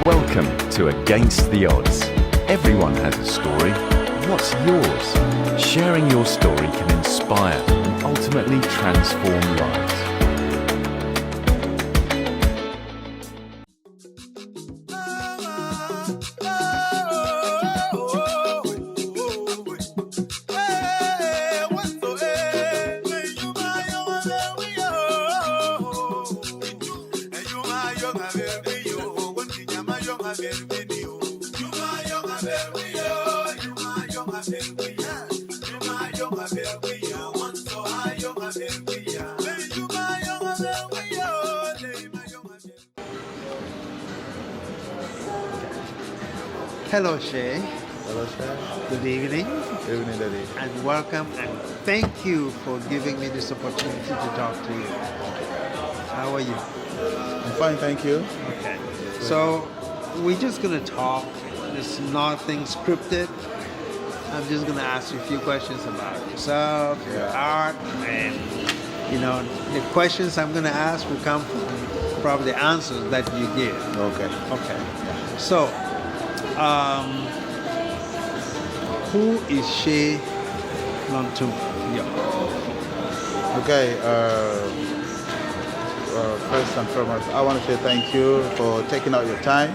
Welcome to Against the Odds. Everyone has a story. What's yours? Sharing your story can inspire and ultimately transform lives. Hello, Shey. Hello, Shey. Good evening. Good evening, Daddy. And welcome, and thank you for giving me this opportunity to talk to you. How are you? I'm fine, thank you. Okay. So, we're just going to talk. There's nothing scripted. I'm just going to ask you a few questions about yourself, your art, and, the questions I'm going to ask will come from probably the answers that you give. Okay. Okay. So, who is Shey Lontum Yov? Okay, first and foremost, I want to say thank you for taking out your time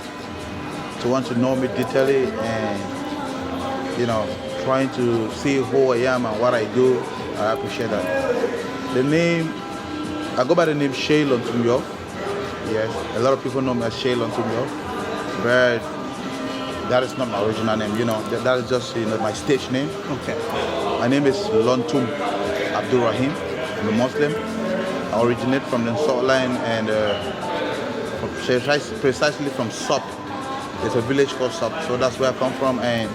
to want to know me detailedly and, trying to see who I am and what I do. I appreciate that. The name, I go by the name Shey Lontum Yov. Yes, a lot of people know me as Shey Lontum Yov, but that is not my original name, that is just my stage name. Okay. My name is Lontum Abdul Rahim. I'm a Muslim. I originate from the Salt Line and precisely from Sop. There's a village called Sop, so that's where I come from, and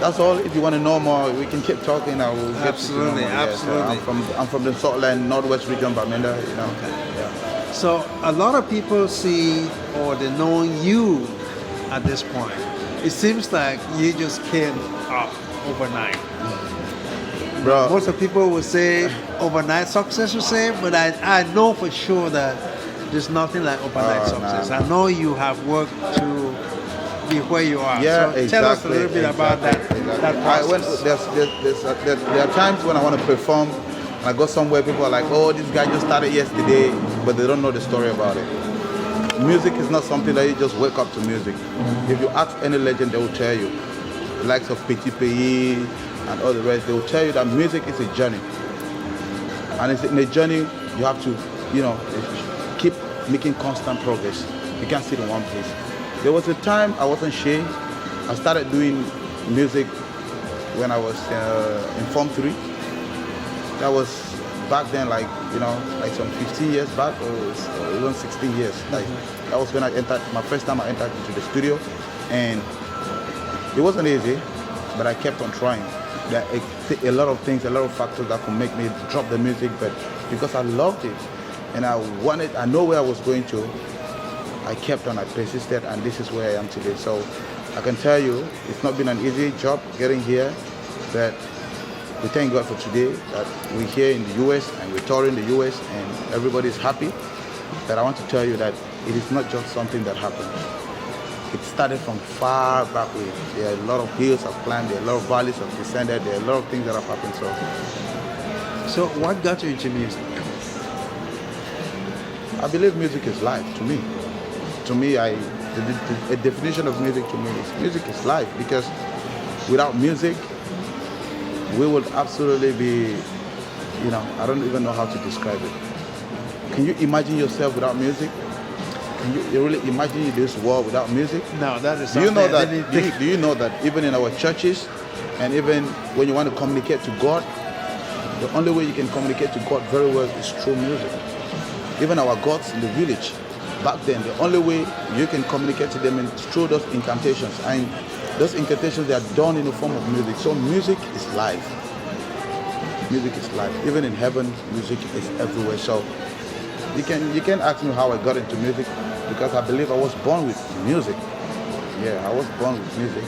that's all. If you want to know more, we can keep talking. I will get Absolutely, to know more. absolutely. Yes, I'm from the Salt Line, Northwest region, Bamenda. Okay. Yeah. So a lot of people see or they know you at this point. It seems like you just came up overnight. Bro, Most of the people would say overnight success, would say, but I know for sure that there's nothing like overnight success. Nah. I know you have worked to be where you are. Yeah, so exactly. Tell us a little bit about that process. There are times when I want to perform, and I go somewhere, people are like, oh, this guy just started yesterday, but they don't know the story about it. Music is not something that you just wake up to music. If you ask any legend, they will tell you. The likes of Petit Pays and all the rest, they will tell you that music is a journey. And it's in a journey, you have to, keep making constant progress. You can't sit in one place. There was a time I wasn't Shey. I started doing music when I was in Form 3. That was back then, like some 15 years back, or even 16 years. Like that was when I entered, my first time I entered into the studio, and it wasn't easy, but I kept on trying. There are a lot of things, a lot of factors that could make me drop the music, but because I loved it, and I know where I was going to, I kept on, I persisted, and this is where I am today. So I can tell you, it's not been an easy job getting here, but we thank God for today that we're here in the US and we're touring the US and everybody's happy. But I want to tell you that it is not just something that happened. It started from far back way. There are a lot of hills I've climbed, there are a lot of valleys I've descended, there are a lot of things that have happened. So what got you into music? I believe music is life to me. To me, the definition of music to me is music is life, because without music, we would absolutely be, I don't even know how to describe it. Can you imagine yourself without music? Can you really imagine this world without music? No, that is Do you something know I that? didn't Do you know that even in our churches, and even when you want to communicate to God, the only way you can communicate to God very well is through music. Even our gods in the village, back then, the only way you can communicate to them is through those incantations. And those incantations, they are done in the form of music. So music is life. Music is life. Even in heaven, music is everywhere. So you can ask me how I got into music, because I believe I was born with music. Yeah, I was born with music.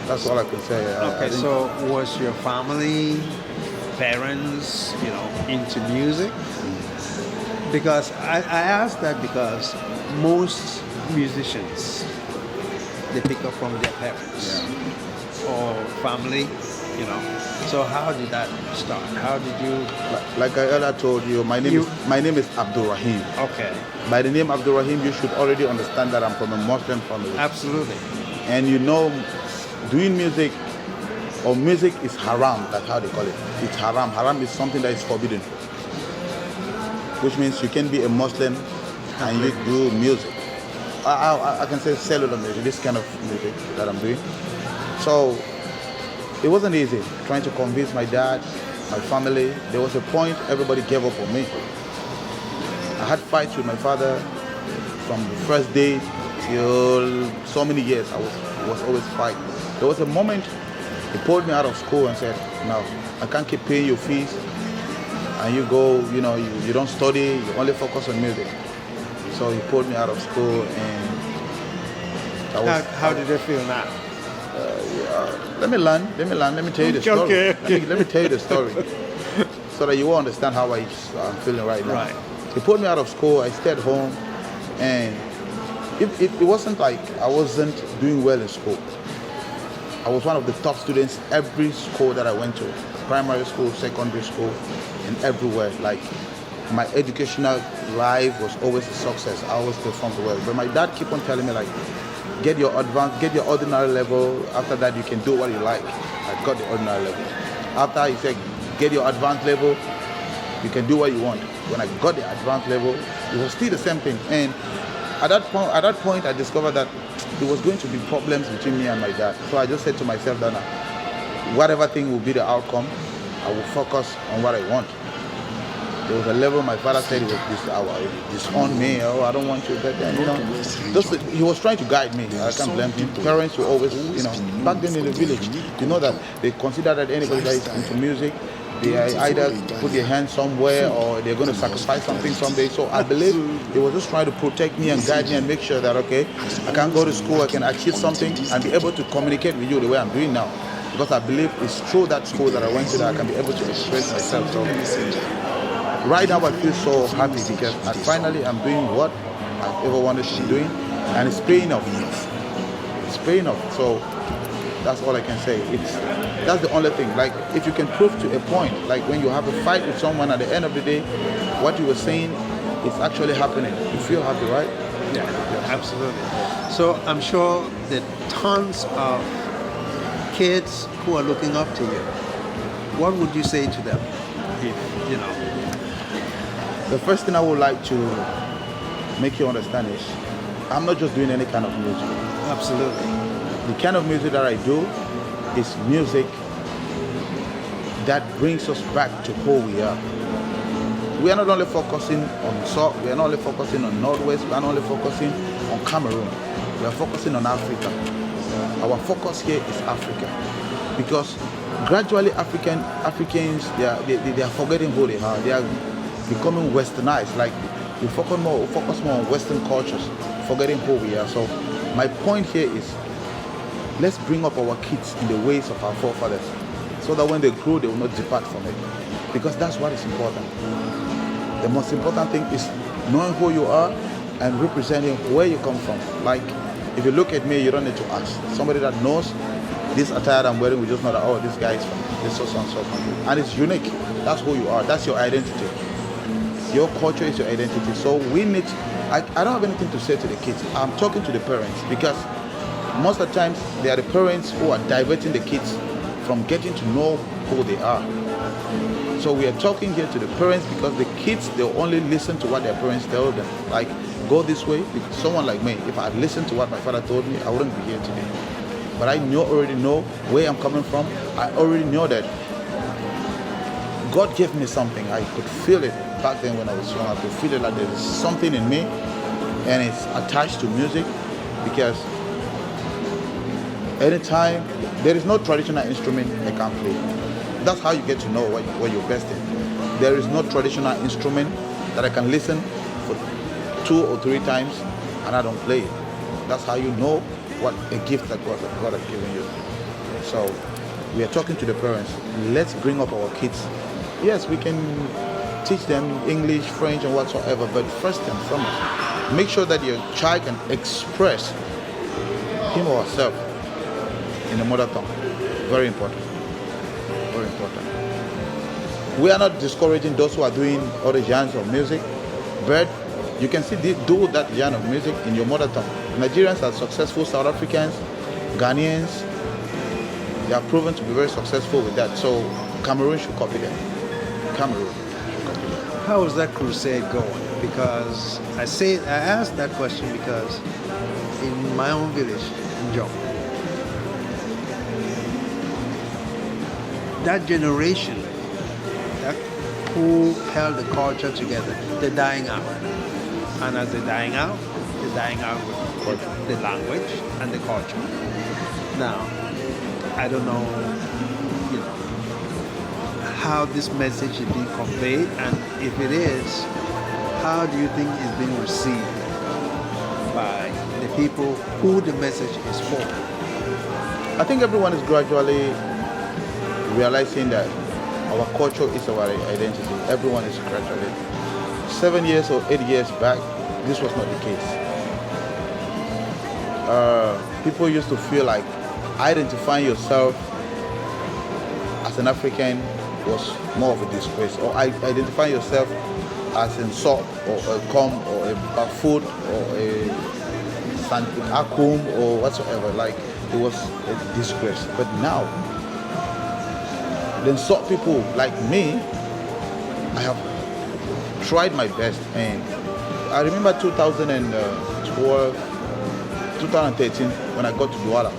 That's all I can say. Okay, so was your family, parents, into music? Because I asked that because most musicians, they pick up from their parents or family, you know. So how did that start? How did you? Like I earlier told you, my name is Abdul Rahim. Okay, By the name Abdul Rahim, you should already understand that I'm from a Muslim family. absolutely. And you know, doing music or music is haram. That's how they call it. It's haram. Haram is something that is forbidden, which means you can be a Muslim and you do music. I can say cellular music, this kind of music that I'm doing. So it wasn't easy trying to convince my dad, my family. There was a point everybody gave up on me. I had fights with my father from the first day till so many years. I was always fighting. There was a moment he pulled me out of school and said, "No, I can't keep paying your fees. And you go, you don't study, you only focus on music." So he pulled me out of school, and How did they feel now? let me tell you the story. Okay. Let me tell you the story so that you will understand how I'm feeling right now. Right. He pulled me out of school, I stayed home, and it wasn't like I wasn't doing well in school. I was one of the top students every school that I went to, primary school, secondary school, and everywhere. Like, my educational life was always a success. I always performed well. But my dad kept on telling me, like, get your ordinary level. After that, you can do what you like. I got the ordinary level. After he said, get your advanced level, you can do what you want. When I got the advanced level, it was still the same thing. And at that point, I discovered that there was going to be problems between me and my dad. So I just said to myself that whatever thing will be the outcome, I will focus on what I want. There was a level my father said he was disown me. Oh, I don't want you. But then, he was trying to guide me. I can't blame him. Parents were always, back then in the village, that they consider that anybody that is into music, they either put their hands somewhere or they're going to sacrifice something someday. So I believe he was just trying to protect me and guide me and make sure that, okay, I can go to school, I can achieve something and be able to communicate with you the way I'm doing now. Because I believe it's through that school that I went to that I can be able to express myself. So right now I feel so happy because finally I'm doing what I've ever wanted to be doing, and it's paying off. It's paying off. So that's all I can say. That's the only thing. Like, if you can prove to a point, like when you have a fight with someone, at the end of the day, what you were saying is actually happening. You feel happy, right? Yeah, absolutely. So I'm sure that tons of kids who are looking up to you, what would you say to them? The first thing I would like to make you understand is I'm not just doing any kind of music. Absolutely. The kind of music that I do is music that brings us back to who we are. We are not only focusing on South, we are not only focusing on Northwest, we are not only focusing on Cameroon, we are focusing on Africa. Our focus here is Africa, because gradually Africans they are forgetting who they are. They are becoming westernized. Like, we focus more on Western cultures, forgetting who we are. So my point here is, let's bring up our kids in the ways of our forefathers, so that when they grow, they will not depart from it. Because that's what is important. The most important thing is knowing who you are and representing where you come from. Like, if you look at me, you don't need to ask. Somebody that knows this attire I'm wearing, we just know that, oh, this guy is from this so and so country. And it's unique. That's who you are. That's your identity. Your culture is your identity. So we need, I don't have anything to say to the kids. I'm talking to the parents, because most of the times they are the parents who are diverting the kids from getting to know who they are. So we are talking here to the parents, because the kids, they'll only listen to what their parents tell them. Like, go this way. Because someone like me, if I had listened to what my father told me, I wouldn't be here today. But I already know where I'm coming from. I already know that God gave me something. I could feel it back then when I was young. I could feel it, like there's something in me, and it's attached to music, because anytime, there is no traditional instrument I can't play. That's how you get to know what you're best in. There is no traditional instrument that I can listen for 2 or 3 times and I don't play it. That's how you know what a gift that God has given you. So we are talking to the parents. Let's bring up our kids. Yes, we can teach them English, French, and whatsoever, but first and foremost, Make sure that your child can express him or herself in the mother tongue. Very important. Very important. We are not discouraging those who are doing other genres of music, but you can still do that genre of music in your mother tongue. Nigerians are successful, South Africans, Ghanaians, they are proven to be very successful with that. So Cameroon should copy them. Cameroon should copy them. How is that crusade going? Because I asked that question because in my own village, in Jom, that generation that who held the culture together, they're dying out. And as they're dying out with the language and the culture. Now, I don't know, how this message is being conveyed, and if it is, how do you think it's being received by the people who the message is for? I think everyone is gradually realizing that our culture is our identity. Everyone is gradually. 7 years or 8 years back, this was not the case. People used to feel like identifying yourself as an African was more of a disgrace, or identifying yourself as an salt or a com or a bafut or a akum or whatsoever, like it was a disgrace. But now, the salt people like me, I have tried my best, and I remember 2012, 2013 when I got to Douala.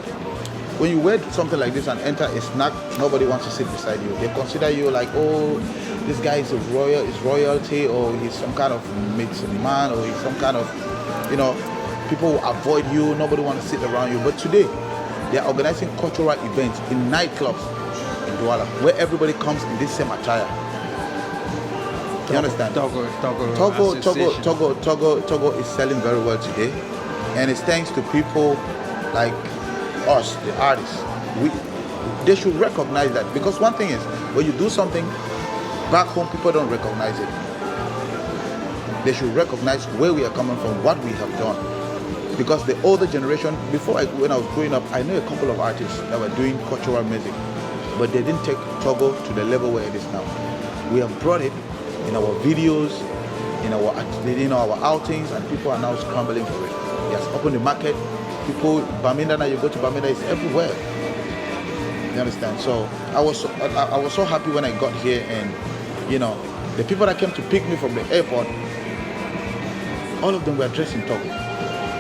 When you wear something like this and enter a snack, nobody wants to sit beside you. They consider you like, oh, this guy is royalty, or he's some kind of man, or he's some kind of, people will avoid you. Nobody wants to sit around you. But today, they are organizing cultural events in nightclubs in Douala, where everybody comes in this same attire. You understand? Togo is selling very well today, and it's thanks to people like us, the artists. They should recognize that, because one thing is, when you do something back home, people don't recognize it. They should recognize where we are coming from, what we have done. Because the older generation, when I was growing up, I knew a couple of artists that were doing cultural music, but they didn't take Togo to the level where it is now. We have brought it in our videos, in our outings, and people are now scrambling for it. It has opened the market. People, Bamenda, now you go to Bamenda, it's everywhere. You understand? So I was so happy when I got here, and the people that came to pick me from the airport, all of them were dressed in Togo.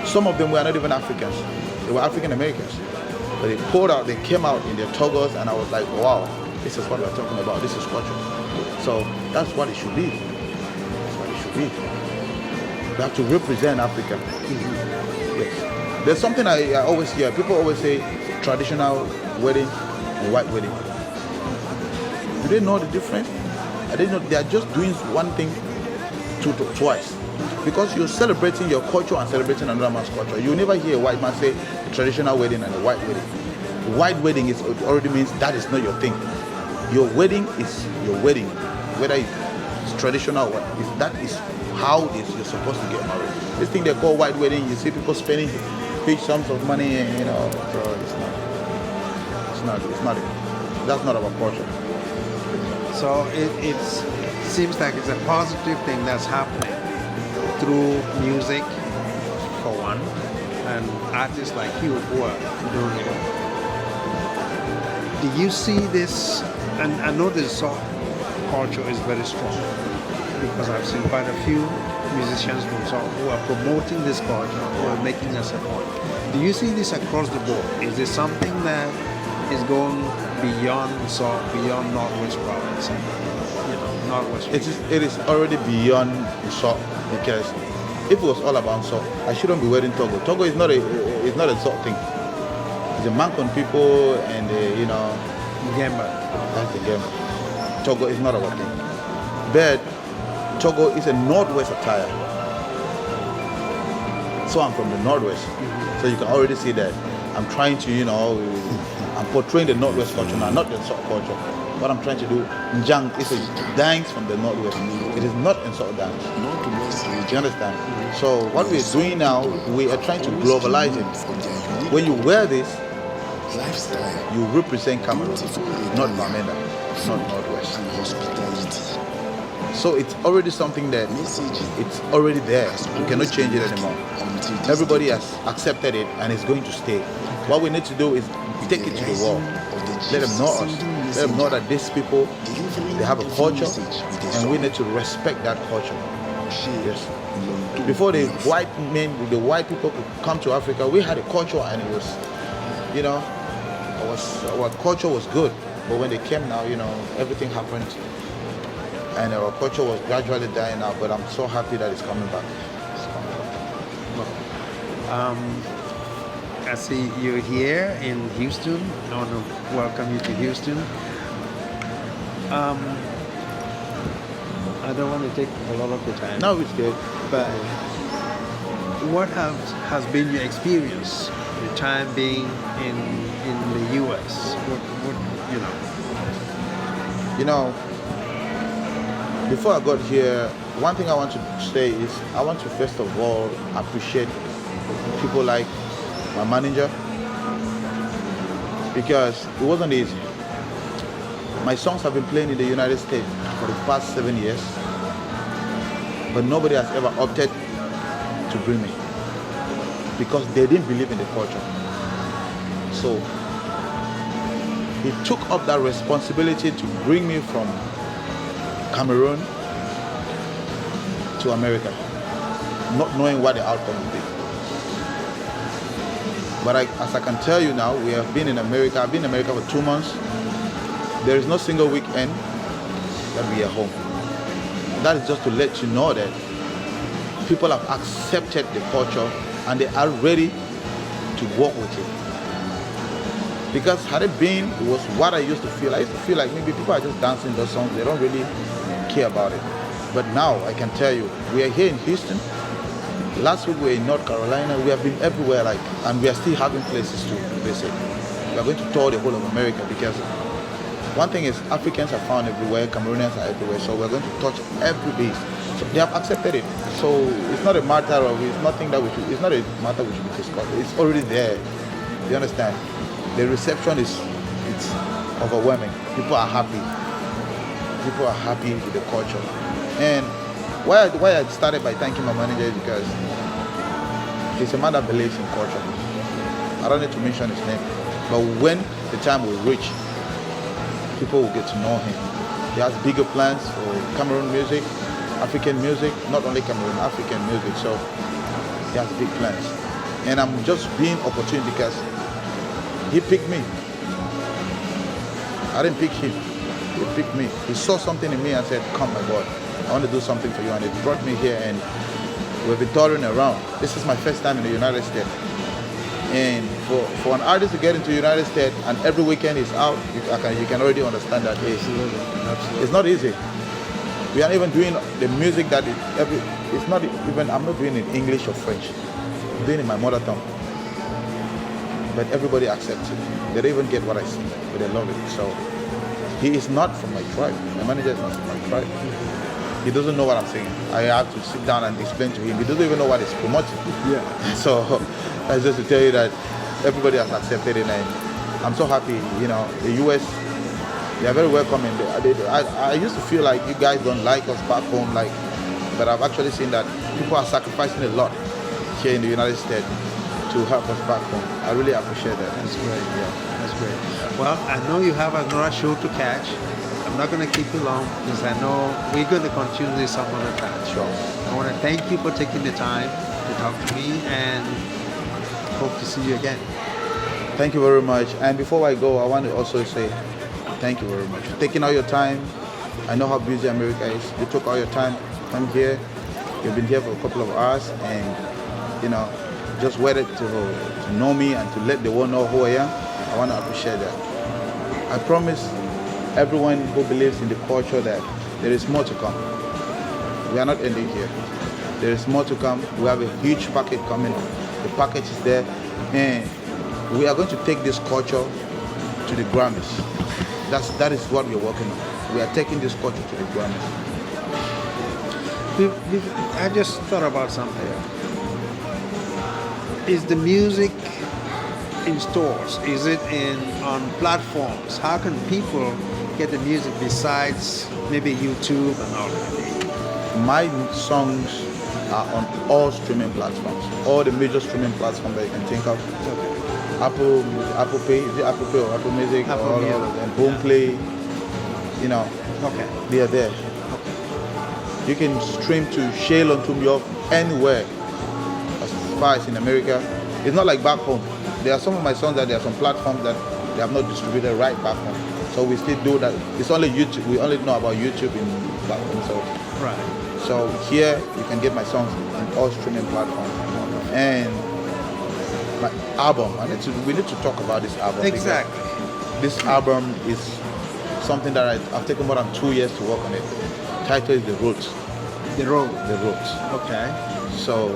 Some of them were not even Africans; they were African Americans. But they came out in their Togos, and I was like, wow, this is what we're talking about. This is culture. So that's what it should be. That's what it should be. We have to represent Africa. Yes. There's something I always hear. People always say traditional wedding and white wedding. Do they know the difference? They are just doing one thing twice. Because you're celebrating your culture and celebrating another man's culture. You never hear a white man say a traditional wedding and a white wedding. White wedding already means that is not your thing. Your wedding is your wedding, whether it's traditional or what. That is how you're supposed to get married. This thing they call white wedding, you see people spending huge sums of money, and so that's not our culture. So it seems like it's a positive thing that's happening through music, for one, and artists like you who are doing it. Do you see this? And I know the soul culture is very strong, because I've seen quite a few musicians from soul who are promoting this culture, who are making us a point. Do you see this across the board? Is this something that is going beyond soul, beyond Northwest Province? Northwest. It is already beyond the soul, because if it was all about soul, I shouldn't be wearing Togo. Togo is not a soul thing. It's a Mancon people, and Gemba. That's the Gemba. Togo is not our thing. But Togo is a Northwest attire. So I'm from the Northwest. So you can already see that I'm trying to, I'm portraying the Northwest culture now, not the South culture. what I'm trying to do. Njang is a dance from the Northwest. It is not insult dance. You understand? So what we're doing now, we are trying to globalize it. When you wear this, you represent Cameroon, not Bamenda, not Northwest. So it's already something that it's already there. You cannot change it anymore. Everybody has accepted it and it's going to stay. What we need to do is take it to the world. Let them know us. Let them know that these people, they have a culture and we need to respect that culture. Yes. Before the white people could come to Africa, we had a culture and it was, our culture was good. But when they came now, everything happened and our culture was gradually dying out. But I'm so happy that it's coming back. I see you're here in Houston. I want to welcome you to Houston. I don't want to take a lot of your time. No, it's good. But what has been your experience, your time being in the U.S.? Before I got here, one thing I want to say is I want to first of all appreciate people like my manager, because it wasn't easy. My songs have been playing in the United States for the past 7 years, but nobody has ever opted to bring me because they didn't believe in the culture. So he took up that responsibility to bring me from Cameroon to America, not knowing what the outcome would be. But as I can tell you now, we have been in America. I've been in America for 2 months. There is no single weekend that we are home. That is just to let you know that people have accepted the culture and they are ready to work with it. Because had it been, it was what I used to feel. I used to feel like maybe people are just dancing those songs. They don't really care about it. But now I can tell you, we are here in Houston. Last week we were in North Carolina. We have been everywhere, and we are still having places to visit. We are going to tour the whole of America because one thing is Africans are found everywhere, Cameroonians are everywhere, so we're going to touch every base. So they have accepted it. So it's not a matter of, it's not a matter we should be discussed. It's already there. You understand? The reception it's overwhelming. People are happy. People are happy with the culture. And why I started by thanking my manager is because he's a man that believes in culture. I don't need to mention his name, but when the time will reach, people will get to know him. He has bigger plans for Cameroon music, African music, not only Cameroon, African music. So he has big plans. And I'm just being opportune because he picked me. I didn't pick him. He picked me. He saw something in me and said, come my boy, I want to do something for you. And it brought me here and we've been touring around. This is my first time in the United States. And for an artist to get into the United States and every weekend is out, you can already understand that it's not easy. We are even doing the music that it's not even, I'm not doing it in English or French. I'm doing it in my mother tongue. But everybody accepts it. They don't even get what I sing, but they love it. So he is not from my tribe. My manager is not from my tribe. He doesn't know what I'm saying. I have to sit down and explain to him. He doesn't even know what he's promoting. Yeah. So that's just to tell you that everybody has accepted it, and I'm so happy. The US, they are very welcoming. I used to feel like you guys don't like us back home, but I've actually seen that people are sacrificing a lot here in the United States to help us back home. I really appreciate that. That's great. Yeah, that's great. Well, I know you have another show to catch. I'm not going to keep you long because I know we're going to continue this some other time. Sure. I want to thank you for taking the time to talk to me and hope to see you again. Thank you very much. And before I go, I want to also say thank you very much for taking all your time. I know how busy America is. You took all your time to come here. You've been here for a couple of hours and, just waited to know me and to let the world know who I am. I want to appreciate that. I promise everyone who believes in the culture that there is more to come. We are not ending here. There is more to come. We have a huge package coming. The package is there, and we are going to take this culture to the Grammys. That is what we're working on. We are taking this culture to the Grammys. I just thought about something. Is the music in stores? Is it on platforms? How can people get the music besides maybe YouTube and all that? My songs are on all streaming platforms, all the major streaming platforms that you can think of. Okay. Apple Pay, is it Apple Pay or Apple Music? Apple all Music. of them. Boomplay, you know, Okay. they are there. You can stream to Shey Lontum Yov anywhere, as far as in America. It's not like back home. There are some of my songs that there are some platforms that they have not distributed right back home. So we still do that. It's only YouTube. We only know about YouTube in back home. So here you can get my songs in all streaming platforms. And my album, we need to talk about this album. Exactly. This album is something that I've taken more than 2 years to work on it. The title is The Roots. The road. The Roots. Okay. So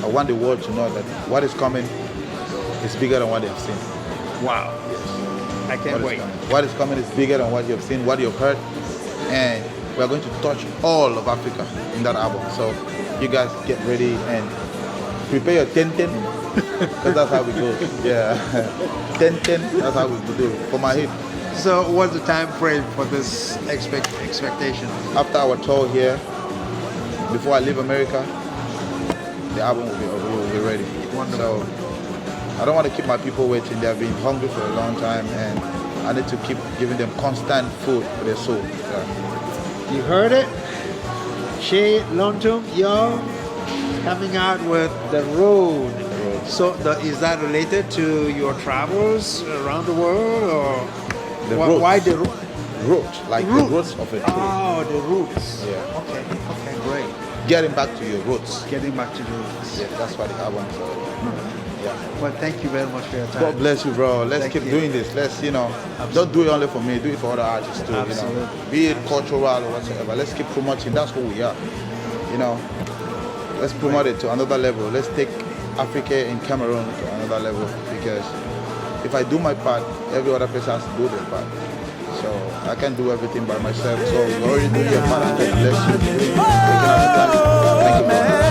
I want the world to know that what is coming is bigger than what they have seen. Wow. I can't wait. What is coming is bigger than what you have seen, what you have heard, and we are going to touch all of Africa in that album. So you guys get ready and prepare your 10-10, because that's how we go. Yeah, 10-10, that's how we do it for my hit. So what's the time frame for this expectation? After our tour here, before I leave America, the album will be ready. Wonderful. So I don't want to keep my people waiting. They have been hungry for a long time, and I need to keep giving them constant food for their soul. Yeah. You heard it? Shey Lontum Yov coming out with The Road. So is that related to your travels around the world, or The why roots. the road? Roots, like the roots of a tree. Oh, the roots. Yeah. Okay, great. Getting back to your roots. Getting back to the roots. Yeah, that's what the album is. Yeah. Well, thank you very much for your time. God bless you, bro. Let's Thank keep you. doing this. Let's, don't do it only for me. Do it for other artists too. Absolutely. Be it cultural or whatsoever. Let's keep promoting. That's who we are. Let's promote it to another level. Let's take Africa and Cameroon to another level, because if I do my part, every other person has to do their part. So I can't do everything by myself. So you already do your part. God bless you. Thank you.